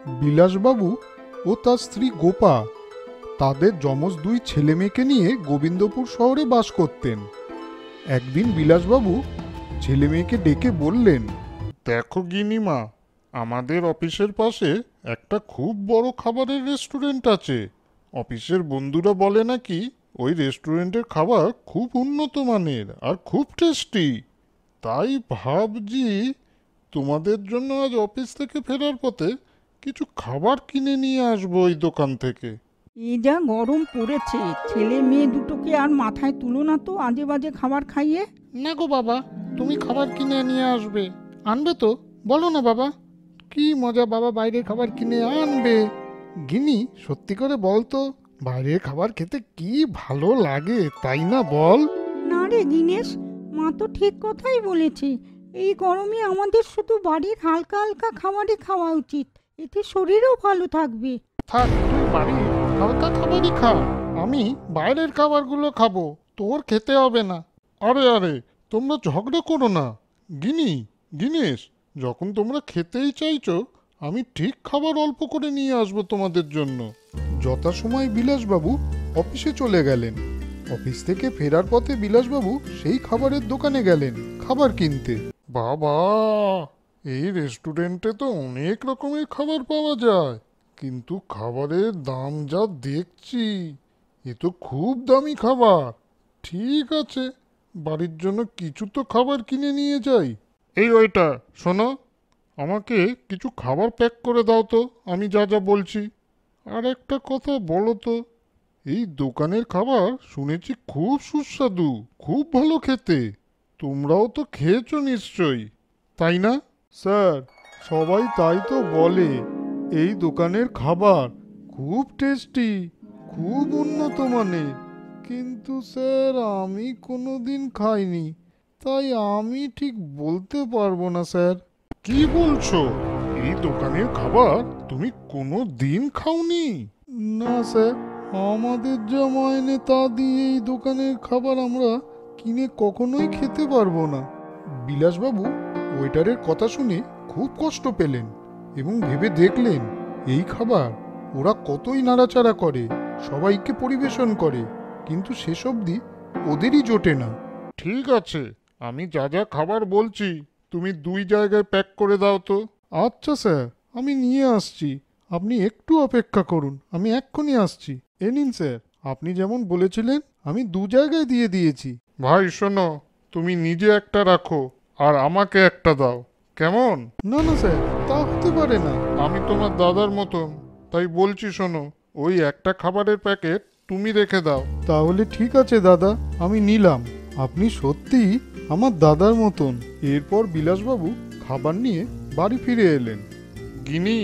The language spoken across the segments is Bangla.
বিলাসবাবু ও তার স্ত্রী গোপা তাদের যমজ দুই ছেলে মেয়েকে নিয়ে গোবিন্দপুর শহরে বাস করতেন। একদিন বিলাসবাবু ছেলে মেয়েকে ডেকে বললেন, দেখো গিনিমা, আমাদের অফিসের পাশে একটা খুব বড় খাবারের রেস্টুরেন্ট আছে। অফিসের বন্ধুরা বলে নাকি ওই রেস্টুরেন্টের খাবার খুব উন্নত মানের আর খুব টেস্টি। তাই ভাবছি তোমাদের জন্য আজ অফিস থেকে ফেরার পথে কিছু খাবার কিনে নিয়ে আসবো ওই দোকান থেকে। এই যা গরম পড়েছে, ছেলে মেয়ে দুটোকে আর মাথায় তুলো না তো আজে বাজে খাবার খাইয়ে। না গো বাবা, তুমি খাবার কিনে নিয়ে আসবে। আনবে তো? বলো না বাবা। কি মজা বাবা, বাইরের খাবার কিনে আনবে। গিনি, সত্যি করে বল তো, বাইরের খাবার খেতে কি ভালো লাগে, তাই না বল? না রে দিনেশ, মা তো ঠিক কথাই বলেছে। এই গরমে আমাদের শুধু বাড়ির হালকা হালকা খাবারই খাওয়া উচিত, এতে শরীরও ভালো থাকবে। থাক, তুই বাড়ির হালকা খাবারই খা, আমি বাইরের খাবারগুলো খাবো, তোর খেতে হবে না। আরে আরে, তোমরা ঝগড়া করো না। গিনি, গিনেশ, যখন তোমরা খেতেই চাইছো, আমি ঠিক খাবার অল্প করে নিয়ে আসবো তোমাদের জন্য। যথাসময়ে বিলাসবাবু অফিসে চলে গেলেন। অফিস থেকে ফেরার পথে বিলাসবাবু সেই খাবারের দোকানে গেলেন খাবার কিনতে। বাবা, এই রেস্টুরেন্টে তো অনেক রকমের খাবার পাওয়া যায়, কিন্তু খাবারের দাম যা দেখছি, এ তো খুব দামি খাবার। ঠিক আছে, বাড়ির জন্য কিছু তো খাবার কিনে নিয়ে যাই। এই ওইটা শোনো, আমাকে কিছু খাবার প্যাক করে দাও তো, আমি যা যা বলছি। আর একটা কথা বলো তো, এই দোকানের খাবার শুনেছি খুব সুস্বাদু, খুব ভালো খেতে। তোমরাও তো খেয়েছো নিশ্চয়ই, তাই না? স্যার, সবাই তাই তো বলে। এই দোকানের খাবার খুব টেস্টি, খুব উন্নত মানের। কিন্তু স্যার, আমি কোনোদিন খাইনি, তাই আমি ঠিক বলতে পারবো না স্যার। কি বলছো? এই দোকানের খাবার তুমি কোনো দিন খাওনি? না স্যার, আমাদের যা মাইনে তা দিয়ে এই দোকানের খাবার আমরা কিনে কখনোই খেতে পারবো না। বিলাসবাবু ওয়েটারের কথা শুনে খুব কষ্ট পেলেন এবং ভেবে দেখলেন এই খাবার ওরা কতই নাড়াচাড়া করে, সবাইকে পরিবেশন করে, কিন্তু শেষ অবধি ওদেরই জোটে না। ঠিক আছে, আমি যা যা খাবার বলছি তুমি 2 জায়গায় প্যাক করে দাও তো। আচ্ছা স্যার, আমি নিয়ে আসছি, আপনি একটু অপেক্ষা করুন, আমি এক্ষুনি আসছি। এ নিন স্যার, আপনি যেমন বলেছিলেন আমি 2 জায়গায় দিয়ে দিয়েছি। ভাই শোনো, তুমি নিজে একটা রাখো আর আমাকে একটা দাও, কেমন? না না স্যার, তা হতে পারে না। আমি তোমার দাদার মতন, তাই বলছি শোনো, ওই একটা খাবারের প্যাকেট তুমি রেখে দাও। তাহলে ঠিক আছে দাদা, আমি নিলাম। আপনি সত্যিই আমার দাদার মতন। এরপর বিলাসবাবু খাবার নিয়ে বাড়ি ফিরে এলেন। গিনি,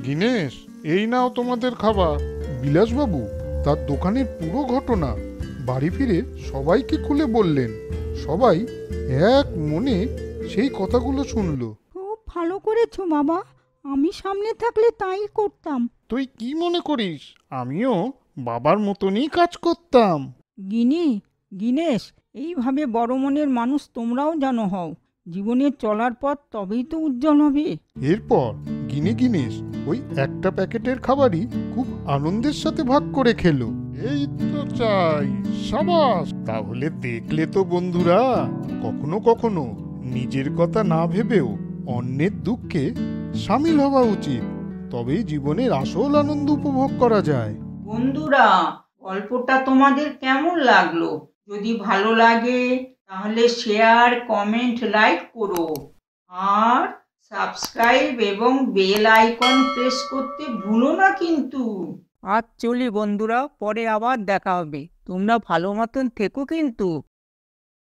গিনেশ, এই নাও তোমাদের খাবার। বিলাসবাবু তার দোকানের পুরো ঘটনা বাড়ি ফিরে সবাইকে খুলে বললেন। সবাই এক মনে সেই কথাগুলো শুনল। খুব ভালো করেছো বাবা, আমি সামনে থাকলে তাই করতাম। তুই কি মনে করিস আমিও বাবার মতনই কাজ করতাম? গিনি, গিনেশ, এইভাবে বড় মনের মানুষ তোমরাও যেন হও। জীবনের চলার পথ তবেই তো উজ্জ্বল হবে। এরপর গিনে গিনেশ ওই একটা প্যাকেটের খাবারই খুব আনন্দের সাথে ভাগ করে খেলো। এই তো চাই, সাবাস। তাহলে দেখলে তো বন্ধুরা, কখনো কখনো নিজের কথা না ভেবেও অন্যের দুঃখে সামিল হওয়া উচিত, তবেই জীবনের আসল আনন্দ উপভোগ করা যায়। বন্ধুরা, গল্পটা তোমাদের কেমন লাগলো? যদি ভালো লাগে তাহলে শেয়ার, কমেন্ট, লাইক করো। আর সাবস্ক্রাইব এবং বেল আইকন প্রেস করতে ভুলো না কিন্তু। আজ চলি বন্ধুরা, পরে আবার দেখা হবে। তোমরা ভালো মতন থেকো কিন্তু।